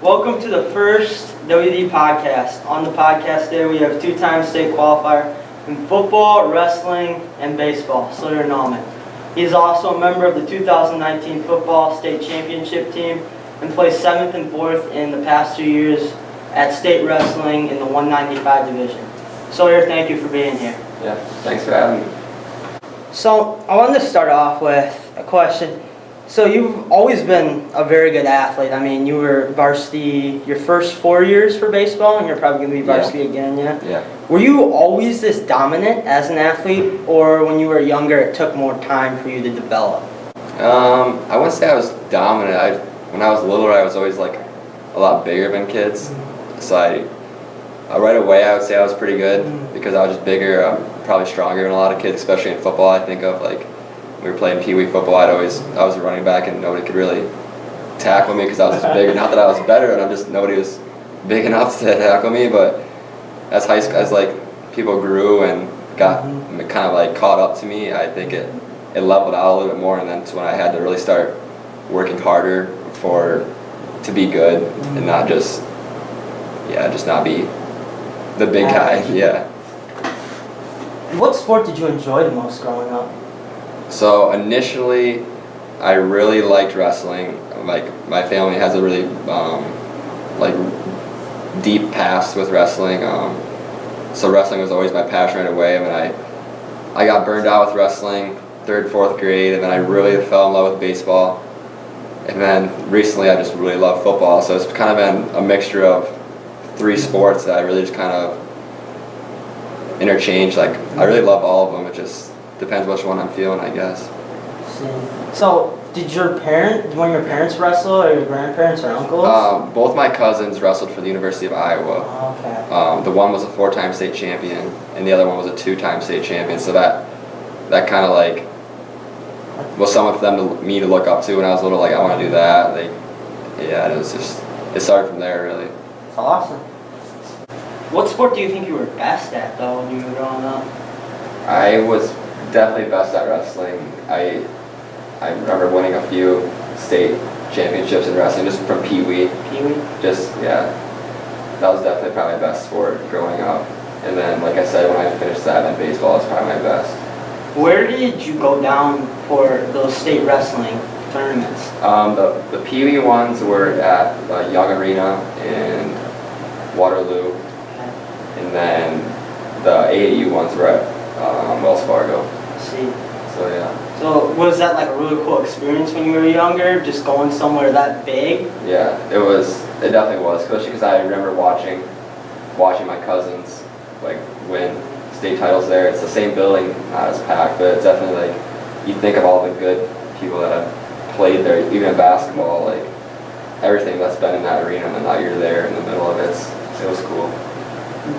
Welcome to the first WD Podcast. On the podcast today, we have two-time state qualifier in football, wrestling, and baseball, Sawyer Nauman. He is also a member of the 2019 football state championship team and placed 7th and 4th in the past 2 years at state wrestling in the 195 division. Sawyer, thank you for being here. Yeah, thanks for having me. So, I wanted to start off with a question. So you've always been a very good athlete. I mean, you were varsity your first 4 years for baseball, and you're probably going to be varsity again, yeah? Yeah. Were you always this dominant as an athlete, or when you were younger it took more time for you to develop? I wouldn't say I was dominant. When I was littler, I was always like a lot bigger than kids. So right away I would say I was pretty good because I was just bigger. I'm probably stronger than a lot of kids, especially in football. I think of like we were playing Pee Wee football. I was a running back and nobody could really tackle me because I was just bigger. Not that I was better, and nobody was big enough to tackle me. But as like people grew and got kind of like caught up to me, I think it leveled out a little bit more, and that's when I had to really start working harder to be good and not just not be the big guy. Yeah. What sport did you enjoy the most growing up? So initially, I really liked wrestling. Like my family has a really deep past with wrestling. So wrestling was always my passion right away. I mean, I got burned out with wrestling 3rd, 4th grade, and then I really fell in love with baseball. And then recently, I just really love football. So it's kind of been a mixture of 3 sports that I really just kind of interchange. Like I really love all of them. It just depends which one I'm feeling, I guess. So, did one of your parents wrestle, or your grandparents or uncles? Both my cousins wrestled for the University of Iowa. Okay. The one was a 4-time state champion, and the other one was a 2-time state champion. So that kind of like was someone for me to look up to when I was little. Like I want to do that. It started from there really. That's awesome. What sport do you think you were best at though when you were growing up? I was definitely best at wrestling. I remember winning a few state championships in wrestling just from Pee Wee. Pee Wee? That was definitely probably my best sport growing up. And then, like I said, when I finished that, then baseball was probably my best. Where did you go down for those state wrestling tournaments? The Pee Wee ones were at the Young Arena in Waterloo. Okay. And then the AAU ones were at Wells Fargo. I see. So yeah. So was that like a really cool experience when you were younger, just going somewhere that big? Yeah, it was. It definitely was, especially because I remember watching my cousins like win state titles there. It's the same building, not as packed, but it's definitely like you think of all the good people that have played there, even in basketball, like everything that's been in that arena, and now you're there in the middle of it. It was cool.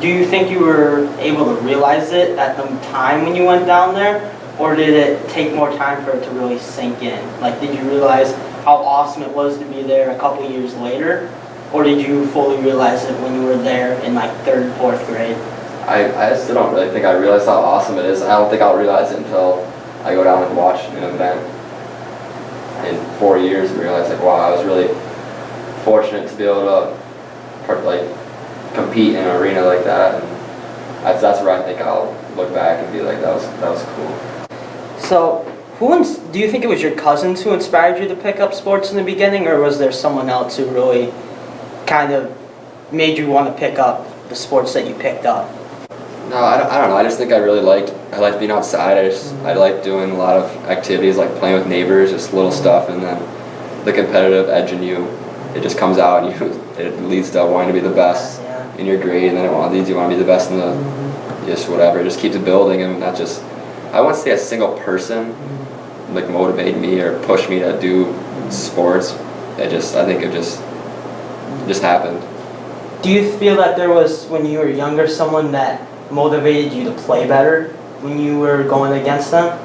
Do you think you were able to realize it at the time when you went down there, or did it take more time for it to really sink in? Like, did you realize how awesome it was to be there a couple years later, or did you fully realize it when you were there in like 3rd, 4th grade? I still don't really think I realized how awesome it is. I don't think I'll realize it until I go down and watch an event in 4 years and realize like, wow, I was really fortunate to be able to compete in an arena like that, and that's where I think I'll look back and be like, that was cool. So, do you think it was your cousins who inspired you to pick up sports in the beginning, or was there someone else who really kind of made you want to pick up the sports that you picked up? No, I don't know. I just think I liked being outside. I liked doing a lot of activities like playing with neighbors, just little stuff, and then the competitive edge in you, it just comes out, and it leads to wanting to be the best in your grade, and then it leads you want to be the best in the just whatever. It just keeps it building, and not just. I wouldn't say a single person like motivated me or pushed me to do sports. I think it just happened. Do you feel that there was, when you were younger, someone that motivated you to play better when you were going against them?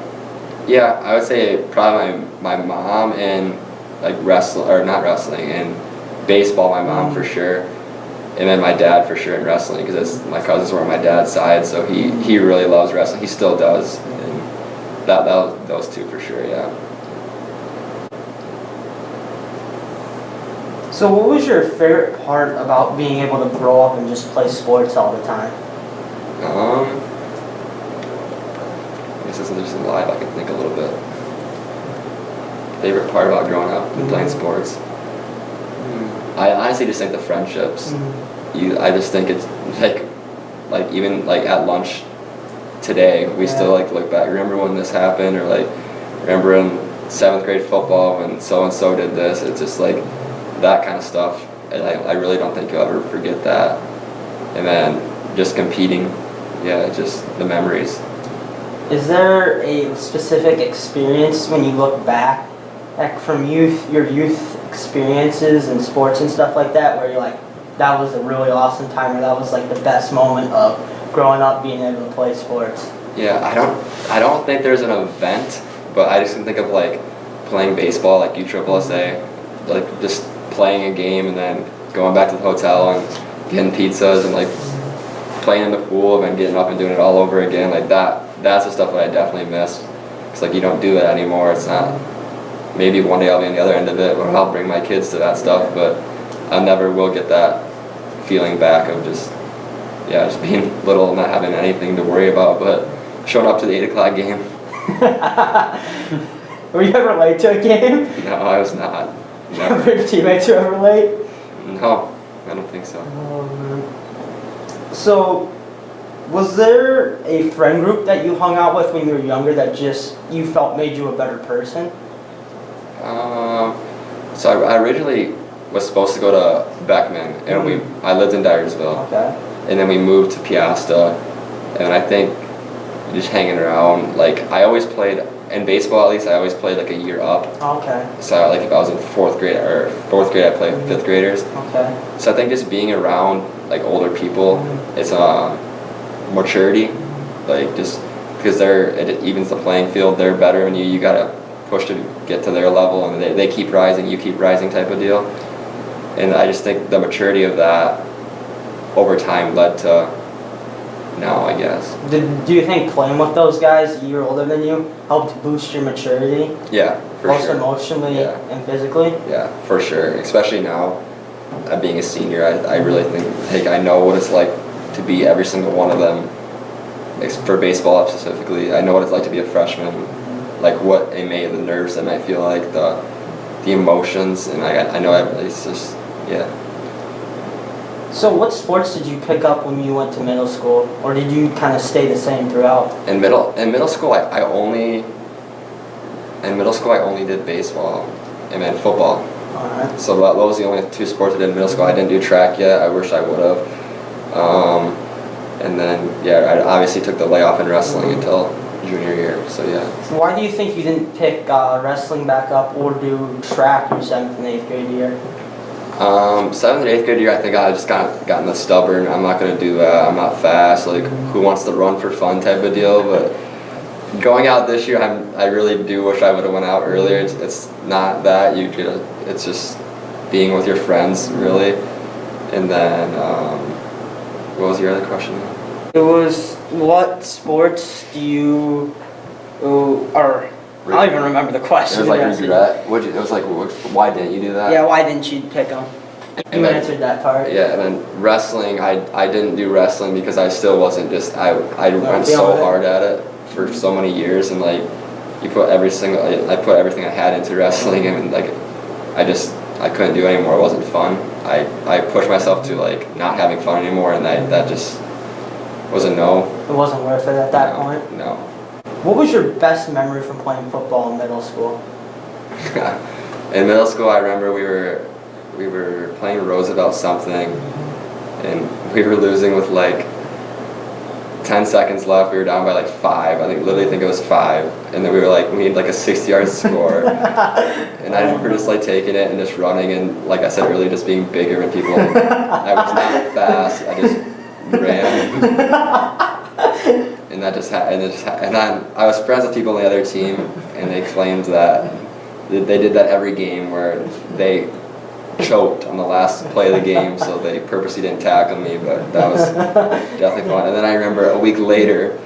Yeah, I would say probably my mom and like wrestling and baseball. My mom for sure. And then my dad for sure in wrestling, because my cousins were on my dad's side, so he really loves wrestling. He still does. And those two for sure, yeah. So what was your favorite part about being able to grow up and just play sports all the time? I guess this is live. I can think a little bit. Favorite part about growing up and playing sports? I honestly just think the friendships. I just think it's like even like at lunch today, we still like look back. Remember when this happened, or like remember in 7th grade football when so and so did this. It's just like that kind of stuff. And I really don't think you'll ever forget that. And then just competing, just the memories. Is there a specific experience when you look back, like from your youth experiences in sports and stuff like that, where you're like, that was a really awesome time, or that was like the best moment of growing up being able to play sports? Yeah, I don't think there's an event, but I just can think of like playing baseball, like USSSA, like just playing a game and then going back to the hotel and getting pizzas and like playing in the pool and then getting up and doing it all over again. Like that's the stuff that I definitely miss. It's like you don't do it anymore. It's not. Maybe one day I'll be on the other end of it, or I'll bring my kids to that stuff, but I never will get that feeling back of just being little and not having anything to worry about, but showing up to the 8 o'clock game. Were you ever late to a game? No, I was not. Never. Were your teammates were ever late? No, I don't think so. So, was there a friend group that you hung out with when you were younger that just you felt made you a better person? So I originally was supposed to go to Beckman, and I lived in Dyersville. Okay. And then we moved to Piasta, and I think just hanging around, like I always played, in baseball at least, I always played like a year up. Okay. So like if I was in 4th grade, I played with 5th graders. Okay. So I think just being around like older people, it's maturity, like just because it evens the playing field. They're better than you. You gotta push to get to their level, and they keep rising, you keep rising type of deal. And I just think the maturity of that over time led to now, I guess. Do you think playing with those guys a year older than you helped boost your maturity? Yeah, for both sure. Emotionally and physically? Yeah, for sure. Especially now, being a senior, I really think I know what it's like to be every single one of them. For baseball specifically, I know what it's like to be a freshman. Like what the nerves that might feel like, the emotions, and I know it's just So what sports did you pick up when you went to middle school, or did you kind of stay the same throughout? In middle school, I only did baseball and then football. All right. So those were the only 2 sports I did in middle school. I didn't do track yet. I wish I would have. And then I obviously took the layoff in wrestling until junior year. So So why do you think you didn't pick wrestling back up or do track your 7th and 8th grade year? 7th and 8th grade year, I think I just gotten the stubborn. I'm not gonna do that. I'm not fast. Like who wants to run for fun type of deal. But going out this year, I really do wish I would have went out earlier. It's not that it's just being with your friends really. And then what was your other question? It was, what sports do you, or I don't even remember the question. It was like regret. It was like, why didn't you do that? Yeah, why didn't you pick them? You answered that part. Yeah, and then wrestling, I didn't do wrestling because I still wasn't just, I went so hard at it for so many years, and like, I put everything I had into wrestling, and like, I couldn't do it anymore. It wasn't fun. I pushed myself to like not having fun anymore, and that just was a no. It wasn't worth it at that point? No. What was your best memory from playing football in middle school? In middle school, I remember we were playing Roosevelt something, and we were losing with like 10 seconds left. We were down by like 5. I literally think it was 5. And then we needed like a 60-yard score. And I remember just like taking it and just running, and like I said earlier, just being bigger than people. I was not fast. I just ran. And that just and then I was friends with people on the other team, and they claimed that they did that every game where they choked on the last play of the game, so they purposely didn't tackle me, but that was definitely fun. And then I remember a week later,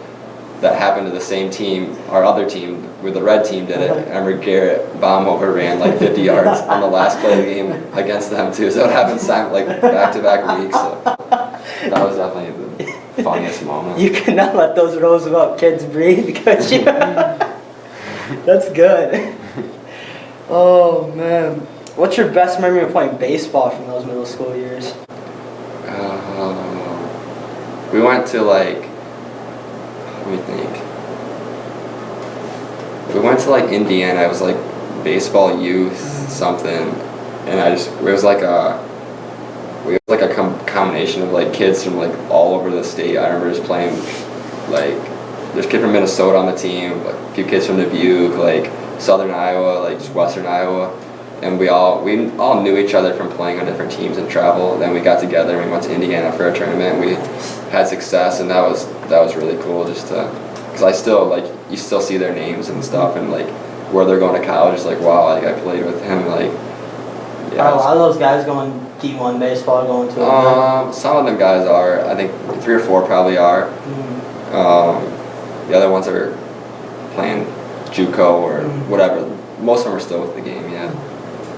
that happened to the same team, our other team, where the red team did it. I remember Garrett Baumhofer ran like 50 yards on the last play of the game against them too. So it happened like back-to-back weeks. So that was definitely the funniest moment. You cannot let those Roosevelt kids breathe because you. That's good. Oh man, what's your best memory of playing baseball from those middle school years? We went to like, let me think. We went to like Indiana. It was like baseball youth something, and it was like a combination of like kids from like all over the state. I remember just playing like there's a kid from Minnesota on the team, like a few kids from Dubuque, like Southern Iowa, like just Western Iowa, and we all knew each other from playing on different teams and travel. Then we got together and we went to Indiana for a tournament. And we had success, and that was really cool just to, because I still like you still see their names and stuff and like where they're going to college. Like wow, like I played with him. Like yeah, a lot of those guys going D1 baseball going to. Some of them guys are. I think 3 or 4 probably are. The other ones are playing JUCO or whatever. Most of them are still with the game. Yeah.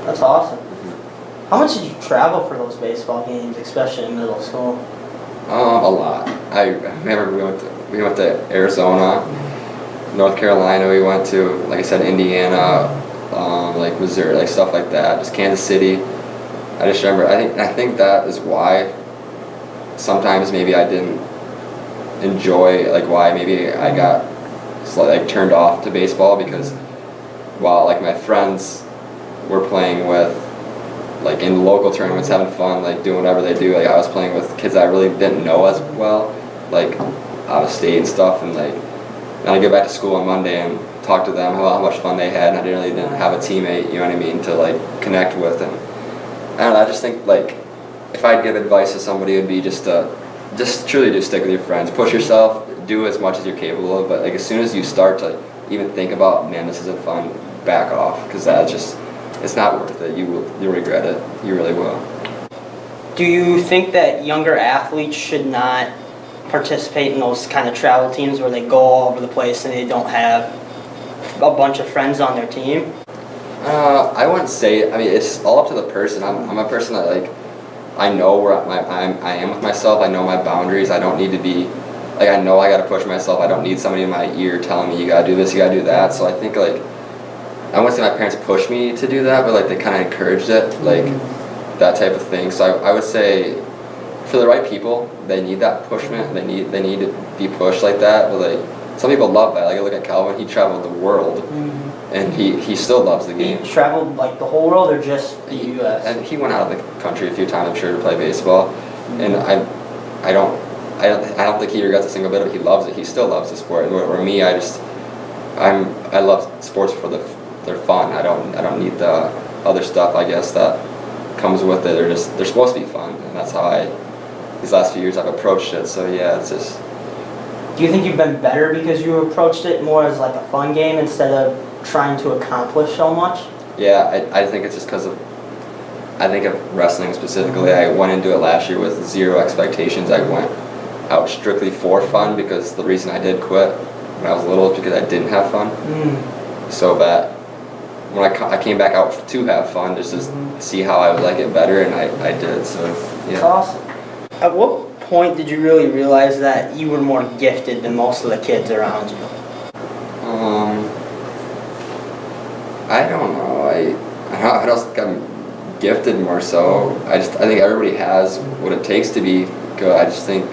That's awesome. How much did you travel for those baseball games, especially in middle school? A lot. I remember we went to Arizona, North Carolina. We went to, like I said, Indiana, like Missouri, like stuff like that. Just Kansas City. I just remember. I think that is why sometimes maybe I didn't enjoy, like why maybe I got like turned off to baseball, because while like my friends were playing with like in local tournaments, having fun, like doing whatever they do, like I was playing with kids I really didn't know as well, like out of state and stuff, and like then I get back to school on Monday and talk to them about how much fun they had, and I didn't have a teammate, you know what I mean, to like connect with. And I don't know, I just think like if I'd give advice to somebody, it would be just truly just stick with your friends, push yourself, do as much as you're capable of, but like as soon as you start to even think about, man, this isn't fun, back off, because it's not worth it. You'll regret it. You really will. Do you think that younger athletes should not participate in those kind of travel teams where they go all over the place and they don't have a bunch of friends on their team? I wouldn't say. I mean, it's all up to the person. I'm a person that like I know where I am with myself. I know my boundaries. I don't need to be like, I know I got to push myself. I don't need somebody in my ear telling me you got to do this, you got to do that. So I think like I wouldn't say my parents pushed me to do that, but like they kind of encouraged it, like that type of thing. So I would say for the right people, they need that pushment. They need to be pushed like that. But like some people love that. Like I look at Calvin, he traveled the world, and he still loves the game. He traveled like the whole world or just the U.S.? And he went out of the country a few times, I'm sure, to play baseball. And I don't think he regrets a single bit of it. He loves it. He still loves the sport. Where me, I love sports for they're fun. I don't need the other stuff, I guess, that comes with it. They're supposed to be fun, and that's how these last few years I've approached it. So yeah, it's just. Do you think you've been better because you approached it more as like a fun game instead of trying to accomplish so much? Yeah, I think it's just because of. I think of wrestling specifically. I went into it last year with 0 expectations. I went out strictly for fun, because the reason I did quit when I was little is because I didn't have fun. So that when I came back out to have fun, just to see how I would like it better, and I did. So yeah. That's awesome. At what point did you really realize that you were more gifted than most of the kids around you? I don't know. I don't think I'm gifted more so. I think everybody has what it takes to be good. I just think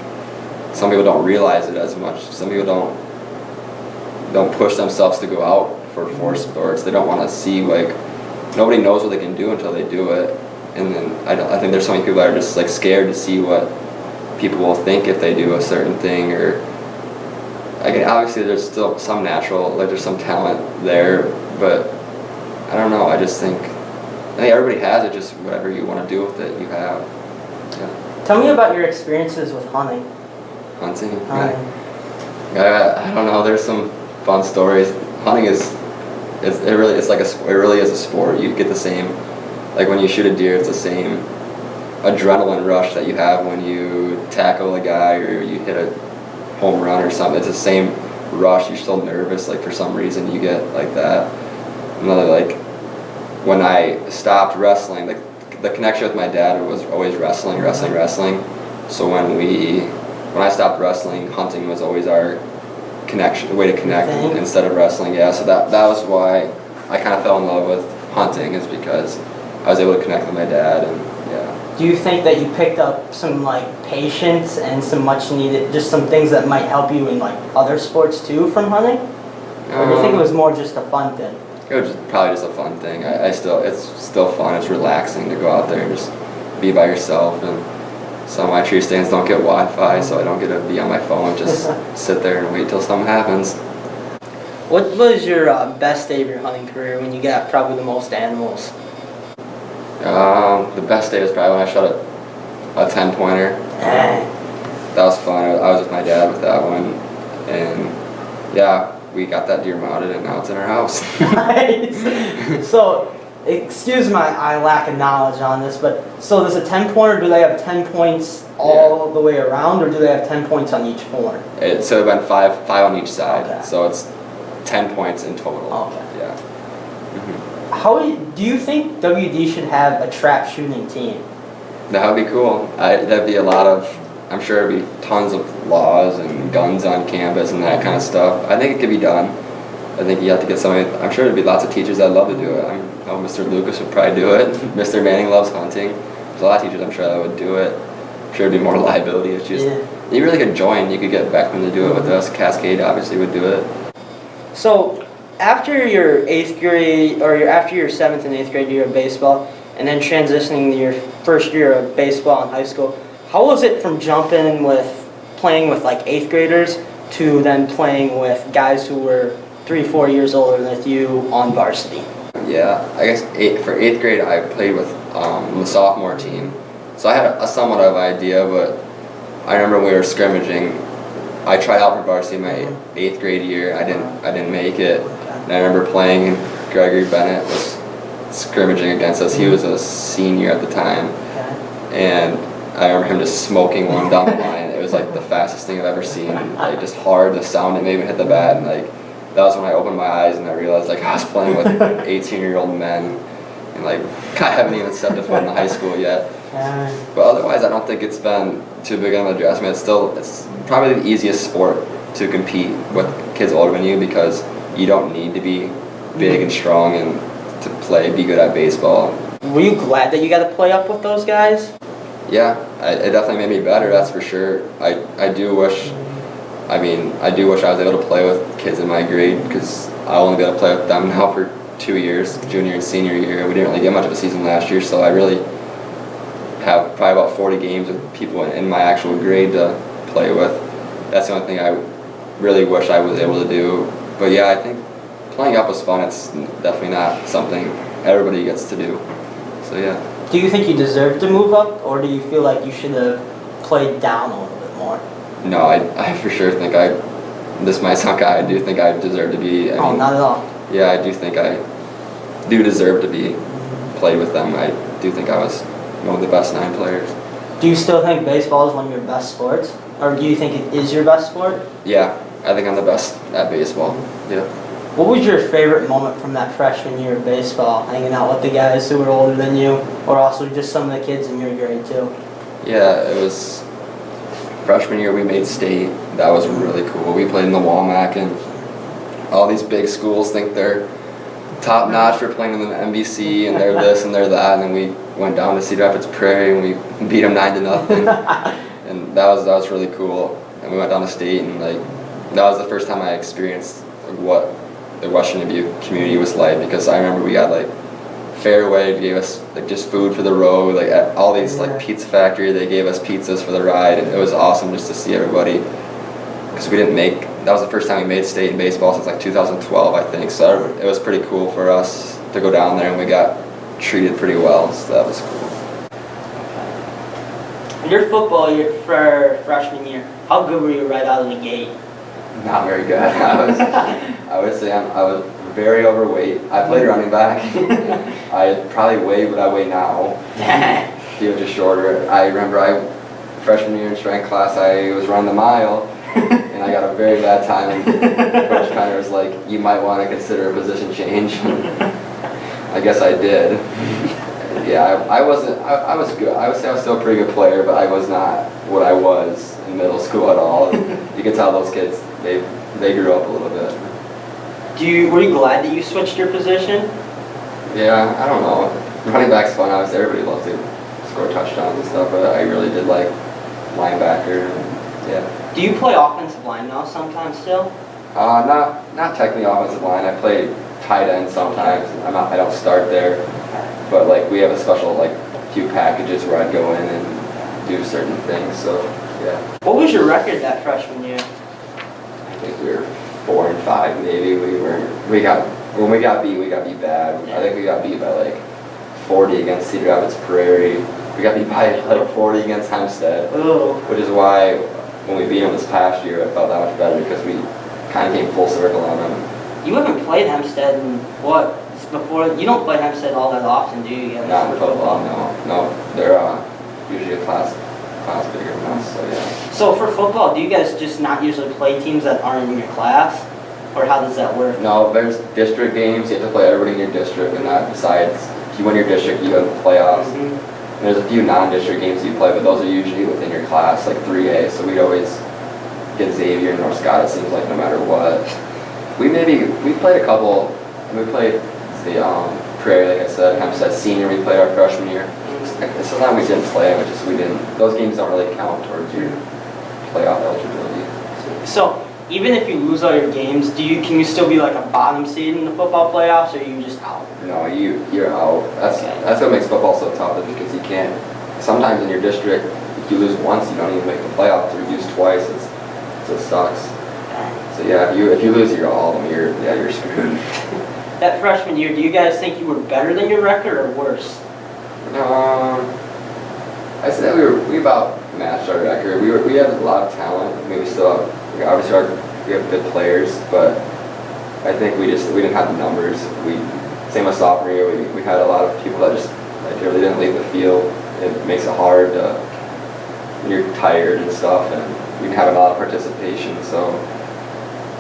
some people don't realize it as much. Some people don't push themselves to go out for sports. They don't want to see, like, nobody knows what they can do until they do it. And then I think there's so many people that are just like scared to see what people will think if they do a certain thing. Or obviously there's still some natural, like there's some talent there, but I don't know. I think everybody has it. Just whatever you want to do with it, you have. Yeah. Tell me about your experiences with hunting. Hunting. I don't know. There's some fun stories. Hunting it really is a sport. You get the same, like when you shoot a deer, it's the same adrenaline rush that you have when you tackle a guy or you hit a home run or something. It's the same rush, you're still nervous, like for some reason you get like that. Another, like when I stopped wrestling, the connection with my dad was always wrestling. So when I stopped wrestling, hunting was always our connection, way to connect instead of wrestling. Yeah, so that was why I kind of fell in love with hunting, is because I was able to connect with my dad. And yeah. Do you think that you picked up some like patience and some much needed, just some things that might help you in like other sports too from hunting? Or do you think it was more just a fun thing? It was probably just a fun thing. It's still fun. It's relaxing to go out there and just be by yourself. And some of my tree stands don't get Wi-Fi, so I don't get to be on my phone. Just sit there and wait till something happens. What was your best day of your hunting career when you got probably the most animals? The best day was probably when I shot a 10-pointer. That was fun. I was with my dad with that one, and yeah, we got that deer mounted, and now it's in our house. Nice. So, excuse my lack of knowledge on this, but so there's a 10-pointer. Do they have 10 points all the way around, or do they have 10 points on each point? So it went five on each side. Okay. So it's 10 points in total. Okay. Yeah. Mm-hmm. How do you think WD should have a trap shooting team? That would be cool. That'd be a lot of, I'm sure it'd be tons of laws and guns on campus and that kind of stuff. I think it could be done. I think you have to get somebody, I'm sure there'd be lots of teachers that'd love to do it. Mr. Lucas would probably do it. Mr. Manning loves hunting. There's a lot of teachers I'm sure that would do it. I'm sure it'd be more liability. It's just, you really could join. You could get Beckman to do it with us. Cascade obviously would do it. So, after your 8th grade, or after your 7th and 8th grade year of baseball, and then transitioning to your first year of baseball in high school, how was it from jumping with playing with like 8th graders to then playing with guys who were 3-4 years older than you on varsity? Yeah, I guess for 8th grade I played with the sophomore team, so I had a somewhat of an idea, but I remember when we were scrimmaging, I tried out for varsity my 8th grade year. I didn't make it. And I remember playing, and Gregory Bennett was scrimmaging against us. He was a senior at the time, and I remember him just smoking one down the line. It was like the fastest thing I've ever seen. Like just hard, the sound it made me hit the bat, and like that was when I opened my eyes and I realized like I was playing with 18-year-old men, and like I haven't even stepped a foot in high school yet. But otherwise, I don't think it's been too big of an adjustment. It's probably the easiest sport to compete with kids older than you, because you don't need to be big and strong and to be good at baseball. Were you glad that you got to play up with those guys? Yeah, it definitely made me better, that's for sure. I do wish I was able to play with kids in my grade, because I'll only be able to play with them now for 2 years, junior and senior year. We didn't really get much of a season last year, so I really have probably about 40 games with people in my actual grade to play with. That's the only thing I really wish I was able to do. But yeah, I think playing up was fun. It's definitely not something everybody gets to do. So yeah. Do you think you deserve to move up, or do you feel like you should have played down a little bit more? No, I for sure think this might sound cocky, I do think I deserve to be. I mean, not at all. Yeah, I do think I do deserve to be played with them. I do think I was one of the best 9 players. Do you still think baseball is one of your best sports? Or do you think it is your best sport? Yeah, I think I'm the best at baseball. Yeah. What was your favorite moment from that freshman year of baseball, hanging out with the guys who were older than you, or also just some of the kids in your grade too? Yeah, it was freshman year we made state. That was really cool. We played in the Walmack, and all these big schools think they're top notch for playing in the MVC, and they're this and they're that, and then we went down to Cedar Rapids Prairie and we beat them 9-0, and that was really cool. And we went down to state, and like that was the first time I experienced what the Western Dubuque community was like, because I remember we got like Fairway gave us like just food for the road, like at all these like pizza factory, they gave us pizzas for the ride, and it was awesome just to see everybody, because that was the first time we made state in baseball since like 2012, I think. So it was pretty cool for us to go down there, and we got treated pretty well, so that was cool. Your football year for freshman year, how good were you right out of the gate? Not very good. I would say I was very overweight. I played running back. I probably weighed what I weigh now. He was just shorter. I remember freshman year in strength class, I was running the mile, and I got a very bad time. And Coach Penner was like, "You might want to consider a position change." I guess I did. Yeah, I wasn't. I was good. I would say I was still a pretty good player, but I was not what I was in middle school at all. You can tell those kids they grew up a little bit. Were you glad that you switched your position? Yeah, I don't know. Running back's fun. Obviously, everybody loves to score touchdowns and stuff, but I really did like linebacker. Yeah. Do you play offensive line now sometimes still? Not technically offensive line. I play tight end sometimes. I don't start there, but like we have a special like few packages where I go in and do certain things. So yeah. What was your record that freshman year? I think we were 4-5 maybe. When we got beat bad. I think we got beat by like 40 against Cedar Rapids Prairie. We got beat by like 40 against Hempstead. Oh. Which is why when we beat them this past year, I felt that much better because we kind of came full circle on them. You haven't played Hempstead in what? Before you don't play Hempstead all that often, do you? Not in football, no. They're usually a class bigger than us, so yeah. So for football, do you guys just not usually play teams that aren't in your class? Or how does that work? No, there's district games. You have to play everybody in your district, and that decides if you win your district, you go to the playoffs. Mm-hmm. And there's a few non-district games you play, but those are usually within your class, like 3A. So we'd always get Xavier and North Scott. It seems like no matter what. We played a couple. We played the Prairie, like I said, Hempstead Senior. We played our freshman year. Sometimes we didn't play, but just we didn't. Those games don't really count towards your playoff eligibility. So even if you lose all your games, can you still be like a bottom seed in the football playoffs, or are you just out? No, you're out. That's what makes football so tough, is because you can't. Sometimes in your district, if you lose once, you don't even make the playoffs. Or you lose twice, it sucks. So yeah, if you lose all of them, you're screwed. That freshman year, do you guys think you were better than your record or worse? I said we about matched our record. We had a lot of talent. I mean, we still have. Obviously, we have good players, but I think we didn't have the numbers. Same with sophomore year, we had a lot of people that just really didn't leave the field. It makes it hard when you're tired and stuff, and we didn't have a lot of participation. So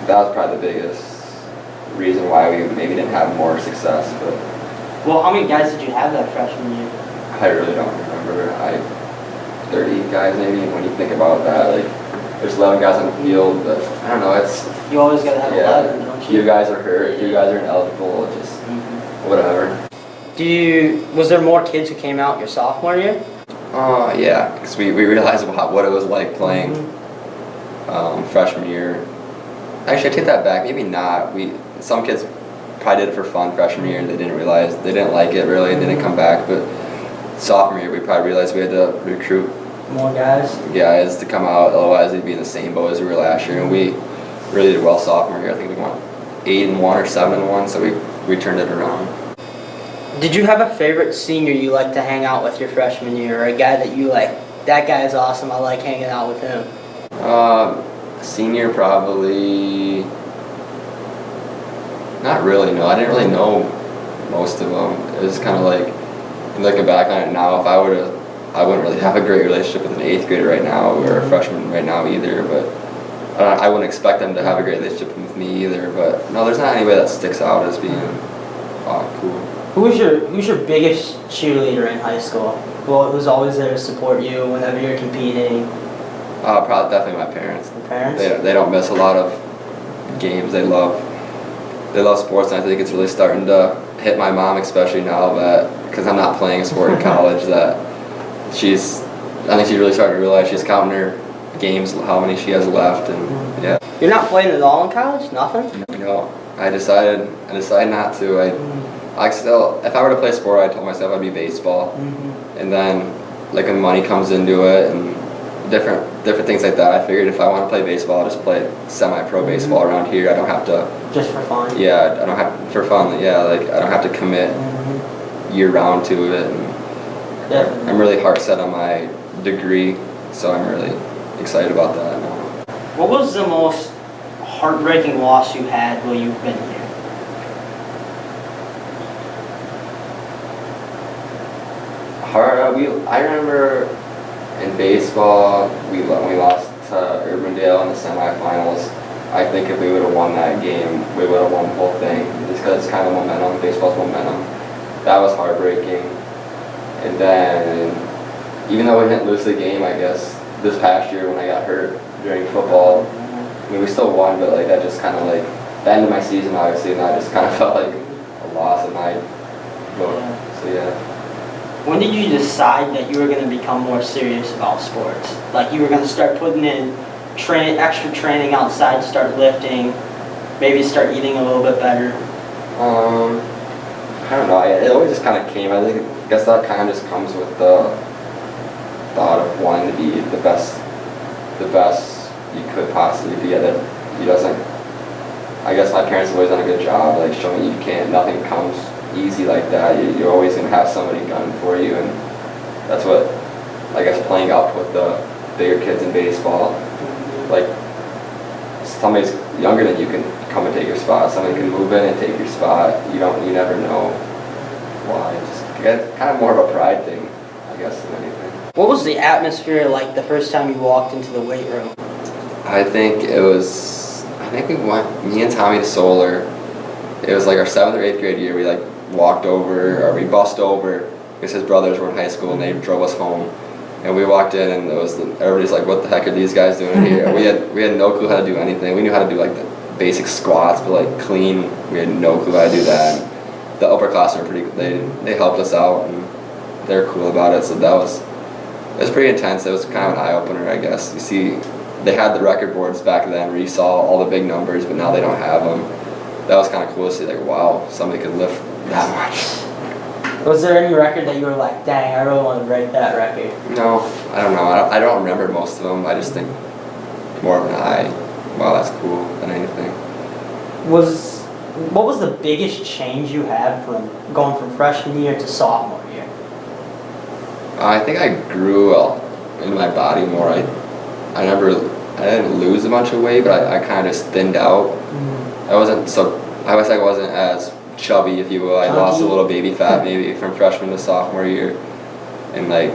that was probably the biggest reason why we maybe didn't have more success. But well, how many guys did you have that freshman year? I really don't remember. 30 guys maybe. When you think about that, like. There's 11 guys on the field, but I don't know, You always gotta have 11, don't you? Few guys are hurt, few guys are ineligible, just whatever. Was there more kids who came out your sophomore year? Yeah, because we realized what it was like playing freshman year. Actually, I take that back, maybe not. Some kids probably did it for fun freshman year and they didn't like it really, and didn't come back, but sophomore year we probably realized we had to recruit more guys to come out, otherwise they'd be in the same boat as we were last year. And we really did well sophomore year. I think we won 8-1 or 7-1, so we turned it around. Did you have a favorite senior you like to hang out with your freshman year, or a guy that you like? That guy is awesome. I like hanging out with him. Senior probably. Not really. No, I didn't really know most of them. It was kind of like looking back on it now. If I wouldn't really have a great relationship with an 8th grader right now or a freshman right now either, but I wouldn't expect them to have a great relationship with me either. But no, there's not anybody that sticks out as being cool. Who's your biggest cheerleader in high school? Who's always there to support you whenever you're competing? Probably definitely my parents. Your parents? They don't miss a lot of games. They love sports, and I think it's really starting to hit my mom, especially now that because I'm not playing a sport in college that. I think she's really starting to realize she's counting her games, how many she has left, and yeah. You're not playing at all in college? Nothing? No, I decided not to. I still, if I were to play sport, I told myself I'd be baseball, and then like when money comes into it and different things like that, I figured if I want to play baseball, I'll just play semi-pro baseball around here. I don't have to. Just for fun. Yeah, I don't have for fun. Yeah, like I don't have to commit year round to it. And, definitely. I'm really heart set on my degree, so I'm really excited about that now. What was the most heartbreaking loss you had while you've been here? I remember in baseball when we lost to Urbandale in the semifinals. I think if we would have won that game, we would have won the whole thing. Just because it's kind of momentum, baseball's momentum. That was heartbreaking. And then, even though we didn't lose the game, I guess, this past year when I got hurt during football, I mean, we still won, but like that just kind of like, the end of my season, obviously, and I just kind of felt like a loss of my vote. So yeah. When did you decide that you were going to become more serious about sports? Like you were going to start putting in extra training outside, start lifting, maybe start eating a little bit better? I don't know. It always just kind of came. I guess that kind of just comes with the thought of wanting to be the best you could possibly be at it. I guess my parents have always done a good job, like showing you can't, nothing comes easy like that. You're always going to have somebody gunning for you, and that's what, I guess, playing up with the bigger kids in baseball. Like, somebody's younger than you can come and take your spot. Somebody can move in and take your spot. You never know why. It's kind of more of a pride thing, I guess, than anything. What was the atmosphere like the first time you walked into the weight room? I think we went, me and Tommy to Solar. It was like our 7th or 8th grade year. We like walked over, or we bussed over, because his brothers were in high school and they drove us home. And we walked in and everybody's like, what the heck are these guys doing here? we had no clue how to do anything. We knew how to do like the basic squats, but like clean, we had no clue how to do that. And the upperclassmen were pretty good. They helped us out and they're cool about it. So it was pretty intense. It was kind of an eye-opener, I guess. You see, they had the record boards back then where you saw all the big numbers, but now they don't have them. That was kind of cool to see, like, wow, somebody could lift that much. Was there any record that you were like, dang, I really want to break that record? No, I don't know. I don't remember most of them. I just think more of an eye, wow, that's cool, than anything. What was the biggest change you had from going from freshman year to sophomore year? I think I grew into my body more. I didn't lose a bunch of weight, but I kind of just thinned out. I wasn't as chubby, if you will. I lost a little baby fat maybe from freshman to sophomore year, and like,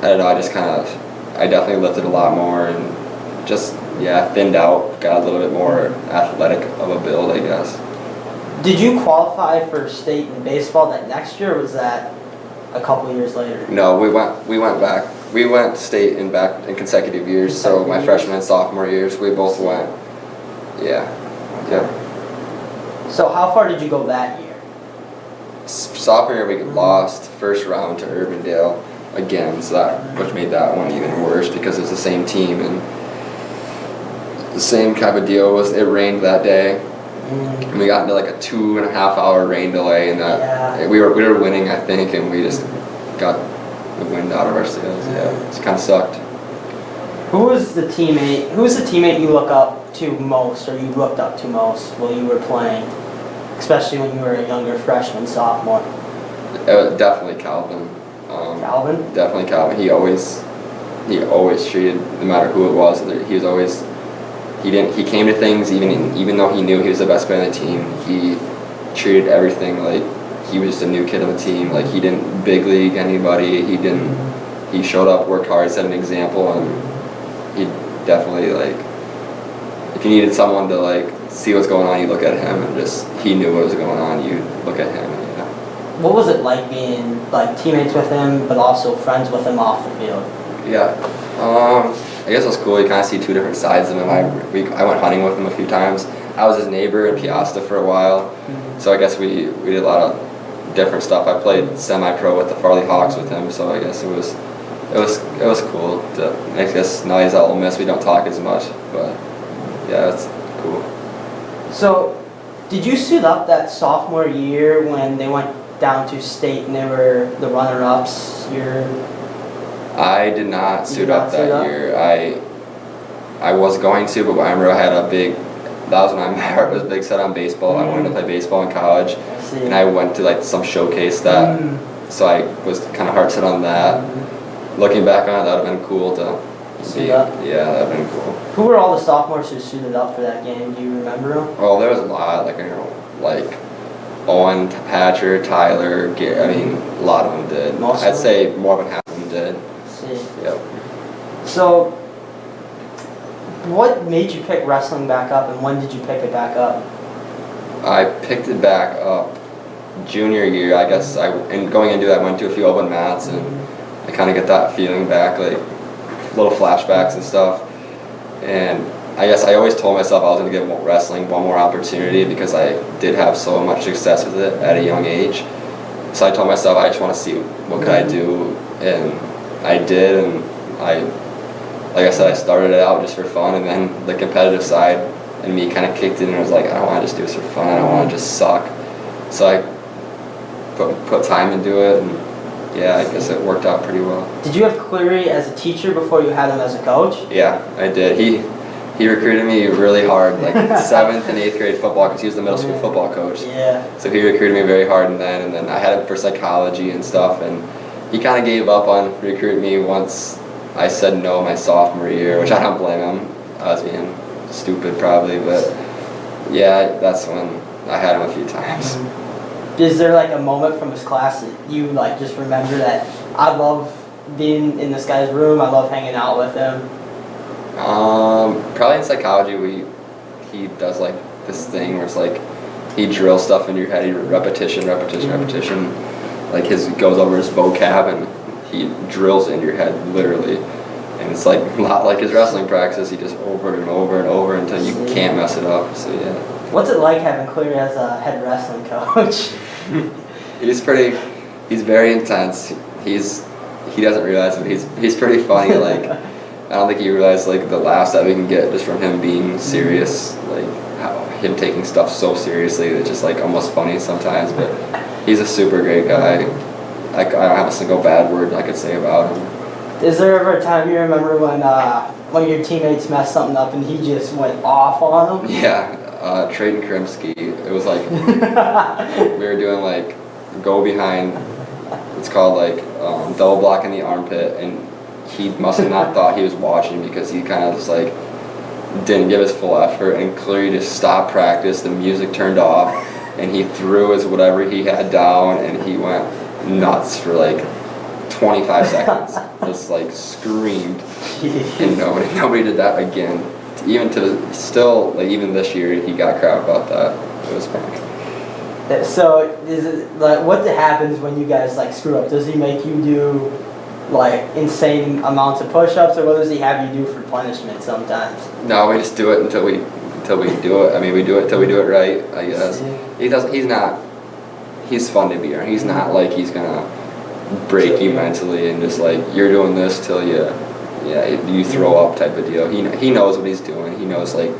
I don't know, I definitely lifted a lot more and just, thinned out, got a little bit more athletic of a build, I guess. Did you qualify for state in baseball that next year, or was that a couple years later? No, we went back. We went state in consecutive years. So my freshman and sophomore years, we both went. Yeah. So how far did you go that year? Sophomore year we lost first round to Urbandale again, so which made that one even worse because it was the same team and the same kind of deal. It rained that day, and we got into like a 2.5 hour rain delay, and that we were winning, I think, and we just got the wind out of our sails. It kind of sucked. Who was the teammate you look up to most, or you looked up to most while you were playing, especially when you were a younger freshman, sophomore? Definitely Calvin. Calvin? Definitely Calvin. He always treated, no matter who it was, he came to things even though he knew he was the best player on the team. He treated everything like he was just a new kid on the team. Like, he didn't big league anybody. He showed up, worked hard, set an example, and he definitely, like, if you needed someone to like see what's going on, you look at him, and just he knew what was going on. You look at him. What was it like being like teammates with him, but also friends with him off the field? I guess it was cool. You kind of see two different sides of him. I went hunting with him a few times. I was his neighbor in Piasta for a while, so I guess we did a lot of different stuff. I played semi-pro with the Farley Hawks with him, so I guess it was cool. I guess now he's at Ole Miss, we don't talk as much, but yeah, it's cool. So, did you suit up that sophomore year when they went down to state and they were the runner-ups? I did not suit up that year. I was going to, but I remember I had that was when my heart was big set on baseball. I wanted to play baseball in college, and I went to like some showcase that, so I was kind of heart set on that. Looking back on it, that would have been cool to suit up? Yeah, that would have been cool. Who were all the sophomores who suited up for that game? Do you remember them? Oh, there was a lot. Like Owen, Hatcher, Tyler, Gary. I mean, a lot of them did. I'd say more than half of them did. See. Yep. So, What made you pick wrestling back up, and when did you pick it back up? I picked it back up junior year, I guess. And going into it, I went to a few open mats, and I kind of get that feeling back, like little flashbacks and stuff. And I guess I always told myself I was going to give wrestling one more opportunity because I did have so much success with it at a young age. So I told myself I just want to see what could I do, and I did, and like I said, I started it out just for fun, and then the competitive side and me kind of kicked in, and I was like, I don't want to just do this for fun, I don't want to just suck. So I put time into it, and yeah, I guess it worked out pretty well. Did you have Cleary as a teacher before you had him as a coach? Yeah, I did. He recruited me really hard, like 7th and 8th grade football, because he was the middle school football coach. Yeah. So he recruited me very hard, and then I had him for psychology and stuff, and he kind of gave up on recruiting me once I said no my sophomore year, which I don't blame him. I was being stupid probably, but yeah, that's when I had him a few times. Is there like a moment from his class that you like just remember that I love being in this guy's room, I love hanging out with him? Probably in psychology he does like this thing where it's like he drills stuff in your head, repetition. Like goes over his vocab and he drills it in your head literally. And it's like a lot like his wrestling practice. He just over and over and over until you can't mess it up. So yeah. What's it like having Cleary as a head wrestling coach? He's very intense. He doesn't realize it. He's pretty funny. Like I don't think he realized like the laughs that we can get just from him being serious, like him taking stuff so seriously that's just like almost funny sometimes. But he's a super great guy. I don't have a single bad word I could say about him. Is there ever a time you remember when one of your teammates messed something up and he just went off on him? Yeah, Trayton Krimsky. It was like we were doing like go behind. It's called like double block in the armpit, and he must have not thought he was watching because he kind of just like didn't give his full effort, and clearly just stopped practice. The music turned off, and he threw his whatever he had down, and he went nuts for like 25 seconds. Just like screamed. And nobody did that again. Even this year he got crap about that. It was funny. So is it like what happens when you guys like screw up? Does he make you do like insane amounts of push-ups, or what does he have you do for punishment sometimes? No, we just do it until we do it. I mean, we do it till we do it right, I guess. He's fun to be around. He's not like he's gonna break you mentally and just like you're doing this till you throw up type of deal. He knows what he's doing. He knows like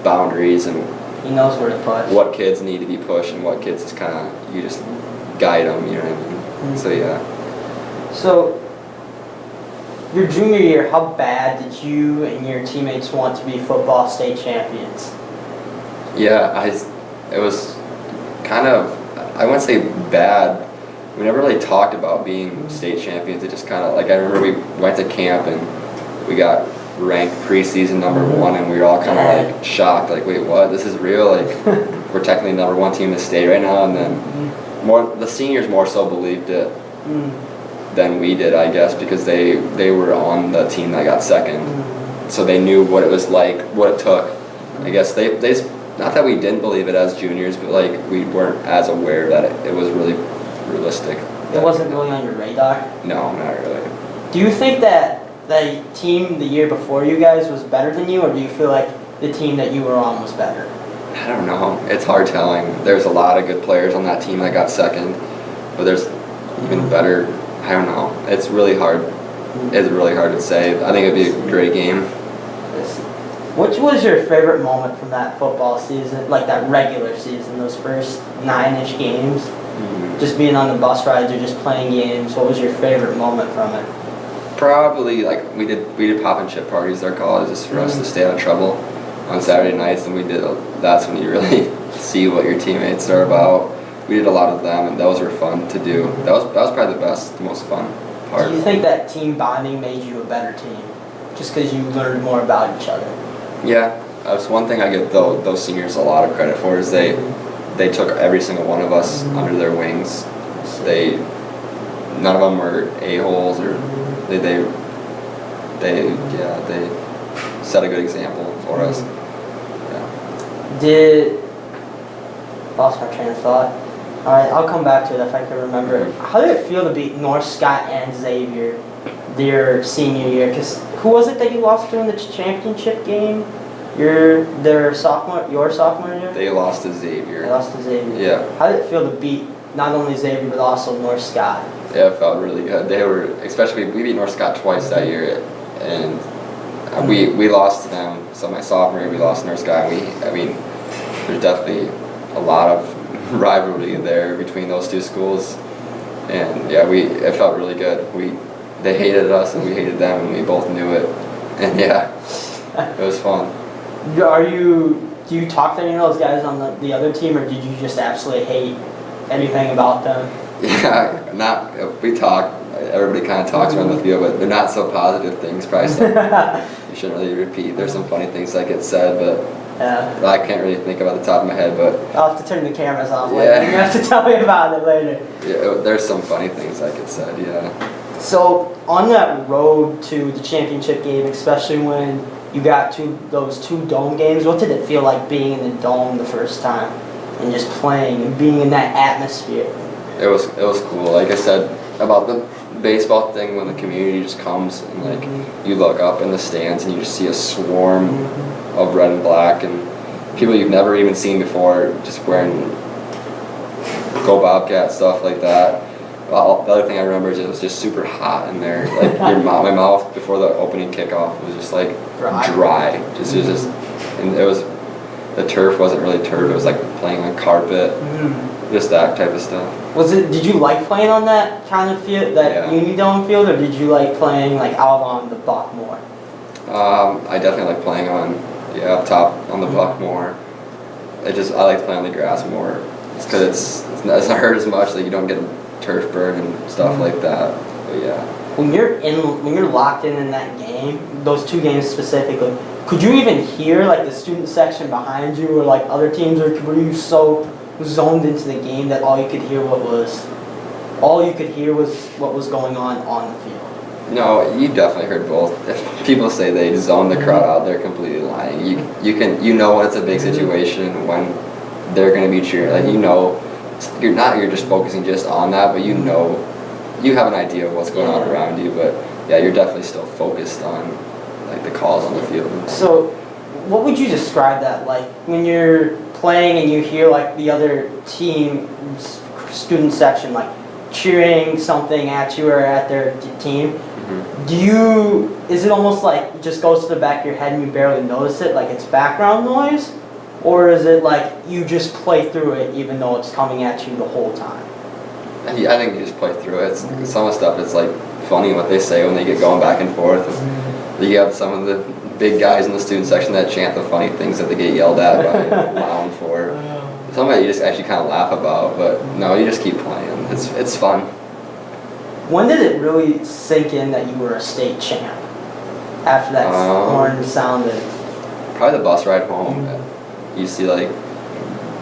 boundaries, and he knows where to push. What kids need to be pushed and what kids is kind of you just guide them. You know what I mean? Mm-hmm. So yeah. So your junior year, how bad did you and your teammates want to be football state champions? Yeah, it was kind of, I wouldn't say bad. We never really talked about being state champions. It just kind of, like I remember we went to camp and we got ranked preseason number 1, and we were all kind of like shocked, like, wait, what? This is real? Like, we're technically number 1 team in the state right now. And then the seniors more so believed it than we did, I guess, because they were on the team that got second. So they knew what it was like, what it took. I guess they not that we didn't believe it as juniors, but like we weren't as aware that it was really realistic. It wasn't really on your radar? No, not really. Do you think that the team the year before you guys was better than you, or do you feel like the team that you were on was better? I don't know. It's hard telling. There's a lot of good players on that team that got second, but there's even better. I don't know. It's really hard. It's really hard to say. I think it'd be a great game. Which was your favorite moment from that football season, like that regular season, those first 9-ish games? Just being on the bus rides or just playing games, what was your favorite moment from it? Probably like we did pop and chip parties, they're called, just for us to stay out of trouble on Saturday nights, and that's when you really see what your teammates are about. We did a lot of them, and those were fun to do. That was probably the most fun part. Do you think that team bonding made you a better team, just because you learned more about each other? Yeah, that's one thing I give those seniors a lot of credit for, is they took every single one of us under their wings. None of them were a-holes, or they set a good example for us. Yeah. Lost my train of thought. All right, I'll come back to it if I can remember. How did it feel to beat North Scott and Xavier their senior year? Because who was it that you lost to in the championship game? Your sophomore year? They lost to Xavier. They lost to Xavier. Yeah. How did it feel to beat not only Xavier but also North Scott? Yeah, it felt really good. They were, especially we beat North Scott twice that year, and we lost to them. So my sophomore year we lost to North Scott. There's definitely a lot of rivalry there between those two schools, and yeah, it felt really good. They hated us and we hated them, and we both knew it, and yeah, it was fun. Do you talk to any of those guys on the other team, or did you just absolutely hate anything about them? Yeah, we talk. Everybody kind of talks around the field, but they're not so positive things. Probably stuff you shouldn't really repeat. There's some funny things that get said, but I can't really think about the top of my head. But I'll have to turn the cameras off later. You have to tell me about it later. Yeah, there's some funny things that get said. Yeah. So on that road to the championship game, especially when you got to those 2 dome games, what did it feel like being in the dome the first time and just playing and being in that atmosphere? It was cool. Like I said about the baseball thing, when the community just comes and you look up in the stands and you just see a swarm of red and black and people you've never even seen before just wearing Go Bobcat stuff like that. Well, the other thing I remember is it was just super hot in there. Like my mouth before the opening kickoff was just like dry. It was just, and the turf wasn't really turf. It was like playing on carpet. Just that type of stuff. Did you like playing on that kind of field, that Unidome field, or did you like playing out on the Buck more? I definitely like playing up top on the Buck more. I like playing on the grass more. It's because it's not hurt as much, like you don't get turf burn and stuff like that. But yeah. When you're locked in that game, those 2 games specifically, could you even hear like the student section behind you or like other teams, or were you so zoned into the game that all you could hear was what was going on the field? No, you definitely heard both. If people say they zone the crowd out, they're completely lying. You know when it's a big situation, when they're going to be cheering. Like you're just focusing just on that, but you have an idea of what's going on around you. But yeah, you're definitely still focused on like the calls on the field. So, what would you describe that like when you're playing and you hear like the other team's student section like cheering something at you or at their team? Is it almost like it just goes to the back of your head and you barely notice it, like it's background noise? Or is it like you just play through it even though it's coming at you the whole time? Yeah, I think you just play through it. Some of the stuff is like funny what they say when they get going back and forth. You have some of the big guys in the student section that chant the funny things that they get yelled at by Loud for. Some of it you just actually kind of laugh about, but no, you just keep playing. It's fun. When did it really sink in that you were a state champ? After that horn sounded? Probably the bus ride home. You see like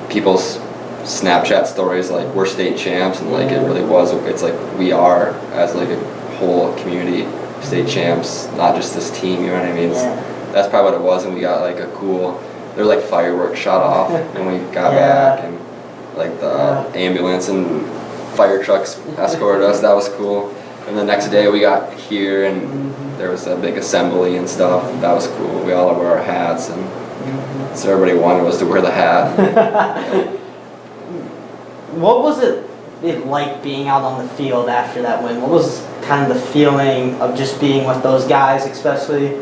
people's Snapchat stories like we're state champs, and like it really was. It's like we are as like a whole community state champs, not just this team. You know what I mean? That's probably what it was, and we got like there were like fireworks shot off when we got back, and like the ambulance and fire trucks escorted us. That was cool. And the next day we got here, and there was a big assembly and stuff. That was cool. We all wore our hats, and so everybody wanted us to wear the hat. What was it like being out on the field after that win? What was kind of the feeling of just being with those guys, especially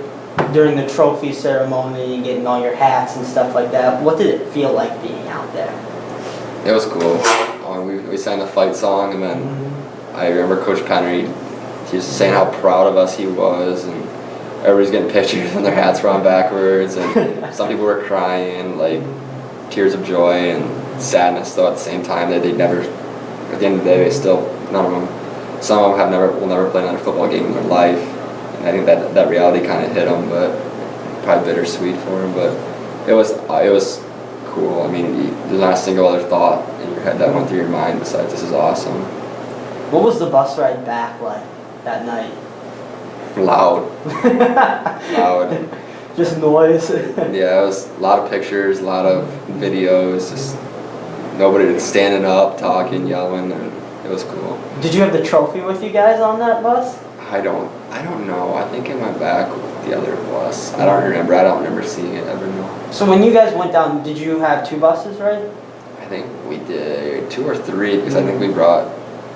during the trophy ceremony and getting all your hats and stuff like that? What did it feel like being out there? It was cool. We sang a fight song, and then I remember Coach Penry, he was saying how proud of us he was, and everybody's getting pictures and their hats were on backwards, and some people were crying, like tears of joy and sadness though at the same time. That they'd never, at the end of the day, none of them, some of them will never play another football game in their life, and I think that reality kind of hit them, but probably bittersweet for them. But it was cool. I mean, there's not a single other thought in your head that went through your mind besides this is awesome. What was the bus ride back like that night? Loud. Just noise. Yeah, it was a lot of pictures, a lot of videos, just nobody standing up, talking, yelling, and it was cool. Did you have the trophy with you guys on that bus? I don't know. I think it went back with the other bus. I don't remember. I don't remember seeing it ever. No. So when you guys went down, did you have 2 buses, right? I think we did 2 or 3 because I think we brought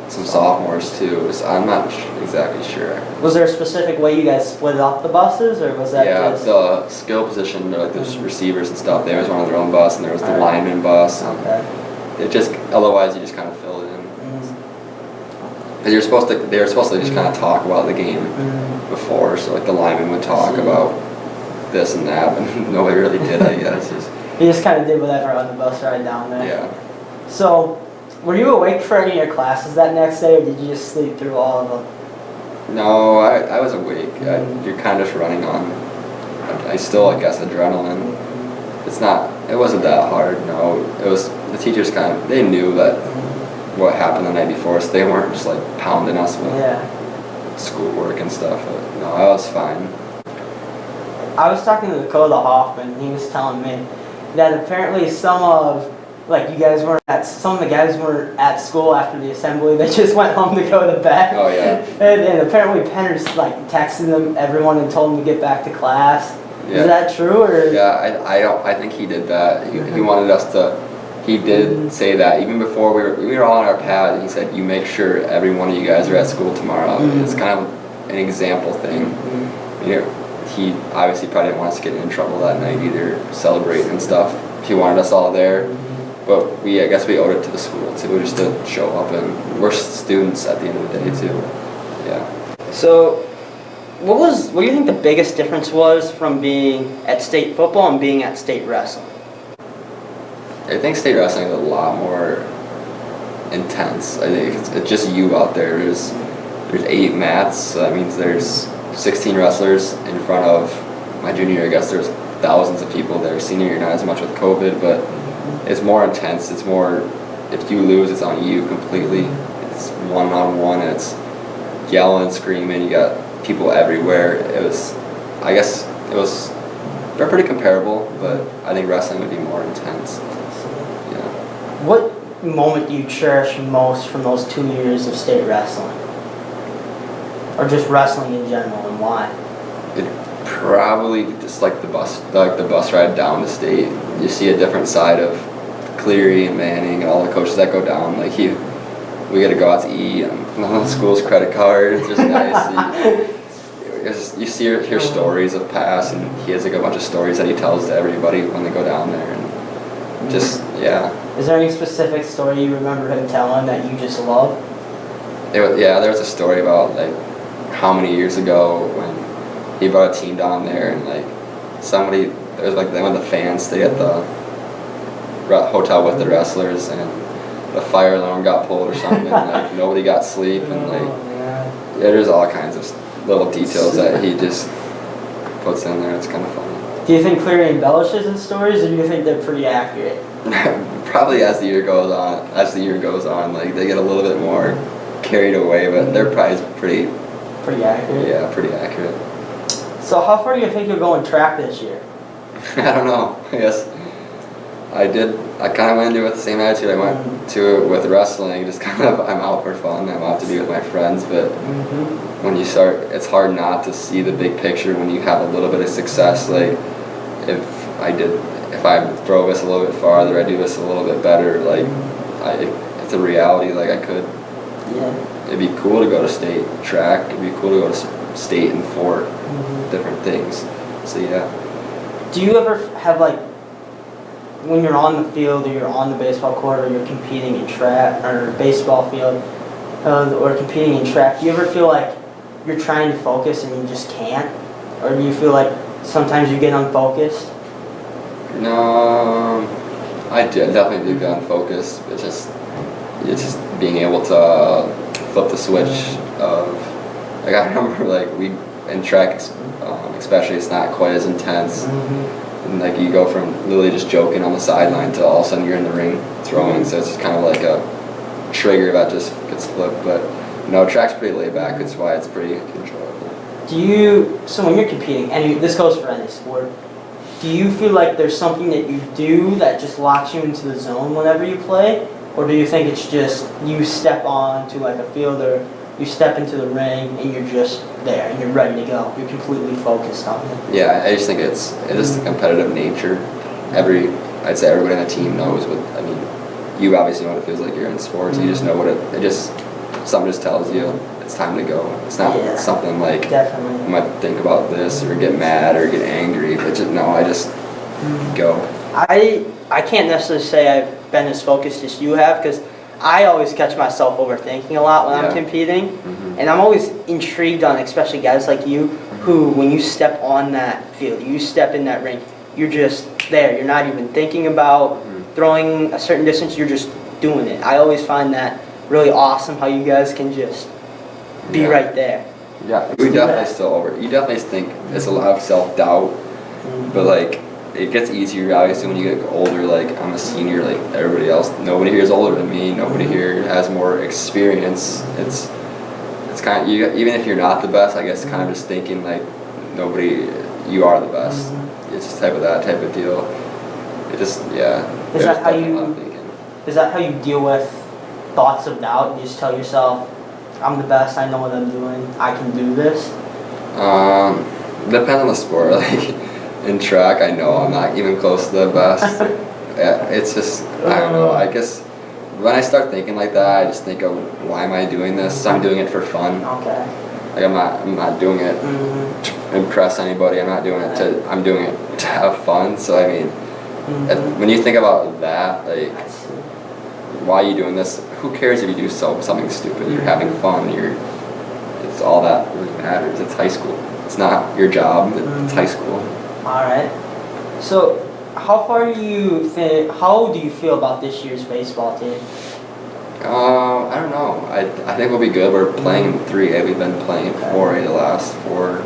some sophomores too. So I'm not exactly sure. Was there a specific way you guys split up the buses, or was that just... the skill position, like the receivers and stuff, there was one of their own bus, and there was the lineman bus. Okay. It just, otherwise you just kind of fill it in. Because they were supposed to just kind of talk about the game before, so like the lineman would talk about this and that, but nobody really did, I guess. You just kind of did whatever on the bus ride down there. Yeah. So, were you awake for any of your classes that next day, or did you just sleep through all of them? No, I was awake. You're kind of just running on, I guess, adrenaline. It wasn't that hard, no. It was, the teachers they knew that what happened the night before, so they weren't just like pounding us with schoolwork and stuff. But no, I was fine. I was talking to Dakota Hoffman, and he was telling me that apparently some of the guys weren't at school after the assembly. They just went home to go to bed. Oh yeah. And apparently Penner's texted everyone and told them to get back to class. Yeah. Is that true, or? Yeah, I think he did that. He wanted us to. He did say that even before we were all on our pad. He said, "You make sure every one of you guys are at school tomorrow." It's kind of an example thing. He obviously probably didn't want us to get in trouble that night either, celebrating and stuff. He wanted us all there, but I guess we owed it to the school too, just to show up, and we're students at the end of the day too. Yeah. So, what do you think the biggest difference was from being at state football and being at state wrestling? I think state wrestling is a lot more intense. I think it's just you out there. There's 8 mats, so that means there's 16 wrestlers in front of my junior year. I guess there's thousands of people there. Senior year, not as much with COVID, but it's more intense. It's more, if you lose, it's on you completely. It's one-on-one, and it's yelling, screaming. You got people everywhere. They're pretty comparable, but I think wrestling would be more intense. Yeah. What moment do you cherish most from those 2 years of state wrestling? Or just wrestling in general, and why? It probably just the bus ride down to state. You see a different side of Cleary and Manning and all the coaches that go down. We get to go out to eat on the school's credit card. It's just nice. You hear stories of past, and he has a bunch of stories that he tells to everybody when they go down there, and just Is there any specific story you remember him telling that you just love? There was a story about how many years ago when he brought a team down there, and there was one of the fans stayed at the hotel with the wrestlers, and the fire alarm got pulled or something, and nobody got sleep, and there's all kinds of little details that he just puts in there. It's kind of funny. Do you think Cleary embellishes his stories, or do you think they're pretty accurate? Probably as the year goes on, they get a little bit more carried away, but they're probably pretty accurate. Yeah, pretty accurate. So how far do you think you'll go in track this year? I don't know. I guess I kind of went into it with the same attitude I went to it with wrestling. Just kind of, I'm out for fun. I'm out to be with my friends. But when you start, it's hard not to see the big picture when you have a little bit of success. If I throw this a little bit farther, I do this a little bit better. It's a reality. I could. Yeah. It'd be cool to go to state track. It'd be cool to go to state in 4 different things. So yeah. Do you ever have when you're on the field, or you're on the baseball court, or you're competing in track, or baseball field, or competing in track, do you ever feel you're trying to focus and you just can't? Or do you feel sometimes you get unfocused? No, I definitely do get unfocused. It's just being able to flip the switch of, I remember we in track, especially, it's not quite as intense. And you go from literally just joking on the sideline to all of a sudden you're in the ring throwing, so it's just kind of a trigger that just gets flipped. But no, track's pretty laid back. That's why it's pretty enjoyable. So when you're competing, and this goes for any sport, do you feel like there's something that you do that just locks you into the zone whenever you play? Or do you think it's just you step onto like a field or you step into the ring and you're just there and you're ready to go? You're completely focused on it. Yeah, I just think it's the competitive nature. I'd say everybody on the team knows you obviously know what it feels like you're in sports. You just know something just tells you it's time to go. It's not something like Definitely. I might think about this or get mad or get angry, but I just go. I can't necessarily say I've been as focused as you have because I always catch myself overthinking a lot when I'm competing. And I'm always intrigued on especially guys like you who, when you step on that field, you step in that ring, you're just there. You're not even thinking about throwing a certain distance. You're just doing it. I always find that really awesome how you guys can just be right there. Yeah, you definitely think it's a lot of self-doubt, but like it gets easier obviously when you get older. Like I'm a senior, like everybody else. Nobody here is older than me. Nobody here has more experience. It's kind of even if you're not the best, I guess kind of just thinking like you are the best. It's just that type of deal. It just Is that how you deal with thoughts of doubt? You just tell yourself, I'm the best, I know what I'm doing, I can do this? Depends on the sport. Like in track, I know I'm not even close to the best. It's just, I don't know, I guess when I start thinking like that, I just think of why am I doing this? I'm doing it for fun. Okay. Like I'm not doing it to impress anybody. I'm doing it to have fun. So I mean, when you think about that, like, why are you doing this? Who cares if you do something stupid? You're having fun. It's all that really matters. It's high school. It's not your job. It's high school. All right. So, how do you feel about this year's baseball team? I don't know. I think we'll be good. We're playing in 3A. We've been playing 4A the last 4.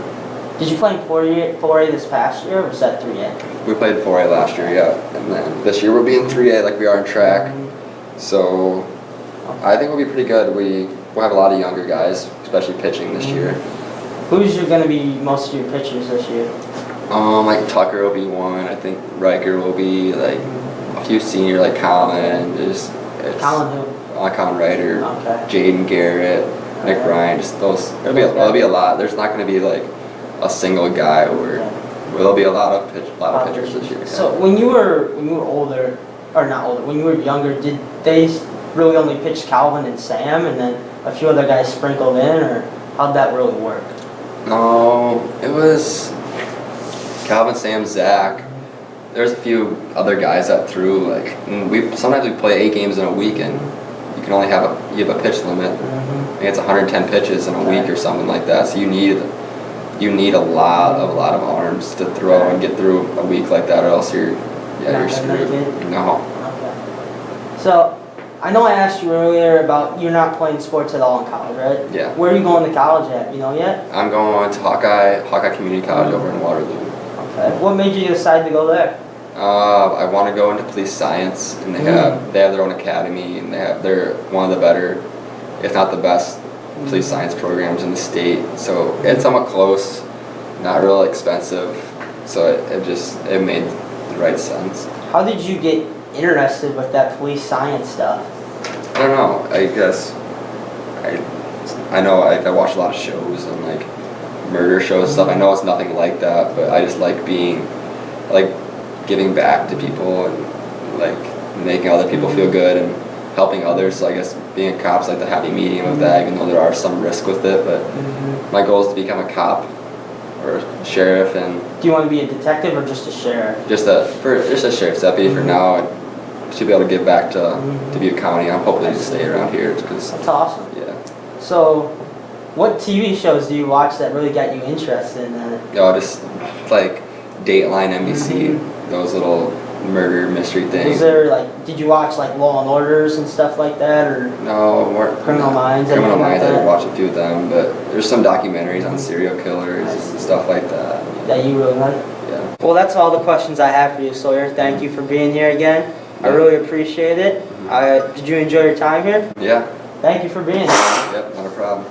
Did you play in 4A this past year, or was that 3A? We played 4A last year, yeah. And then this year we'll be in 3A like we are in track. So I think we'll be pretty good. We'll have a lot of younger guys, especially pitching this year. Who's going to be most of your pitchers this year? Like Tucker will be one. I think Riker will be like a few senior like Colin. Colin who? Colin Ryder, Okay. Jaden Garrett, Nick Ryan. Just those. There'll be a lot. There's not going to be like a single guy there'll be a lot of pitchers this year. Yeah. So when you were older, or not older, when you were younger, did they really only pitch Calvin and Sam, and then a few other guys sprinkled in, or how'd that really work? No, it was Calvin, Sam, Zach. There's a few other guys that threw sometimes we play 8 games in a week, and you can only have a pitch limit. I think it's 110 pitches in a week or something like that. So you need a lot of arms to throw and get through a week like that, or else you're screwed. No. Okay. So I know I asked you earlier about you're not playing sports at all in college, right? Yeah. Where are you going to college at? You know yet? I'm going to Hawkeye Community College over in Waterloo. Okay. What made you decide to go there? I want to go into police science, and they have their own academy, and they're one of the better, if not the best, police science programs in the state. So it's somewhat close, not real expensive, so it made the right sense. How did you get interested with that police science stuff? I don't know. I guess I know I watch a lot of shows and like murder shows and stuff. I know it's nothing like that, but I just like giving back to people and like making other people feel good and helping others. So I guess being a cop's like the happy medium of that, even though there are some risk with it. But my goal is to become a cop or a sheriff. And do you want to be a detective or just a sheriff? Just a sheriff's deputy for now. And to be able to give back to Dubuque County. I'm hoping to stay around here because that's awesome. Yeah. So, what TV shows do you watch that really got you interested in that? Just like Dateline, NBC, those little murder mystery things. Did you watch like Law and Orders and stuff like that, or no, more Criminal Minds? Criminal Minds, I watched a few of them, but there's some documentaries on serial killers and stuff like that. That you really like? Yeah. Well, that's all the questions I have for you, Sawyer. Thank you for being here again. I really appreciate it. Did you enjoy your time here? Yeah. Thank you for being here. Yep, not a problem.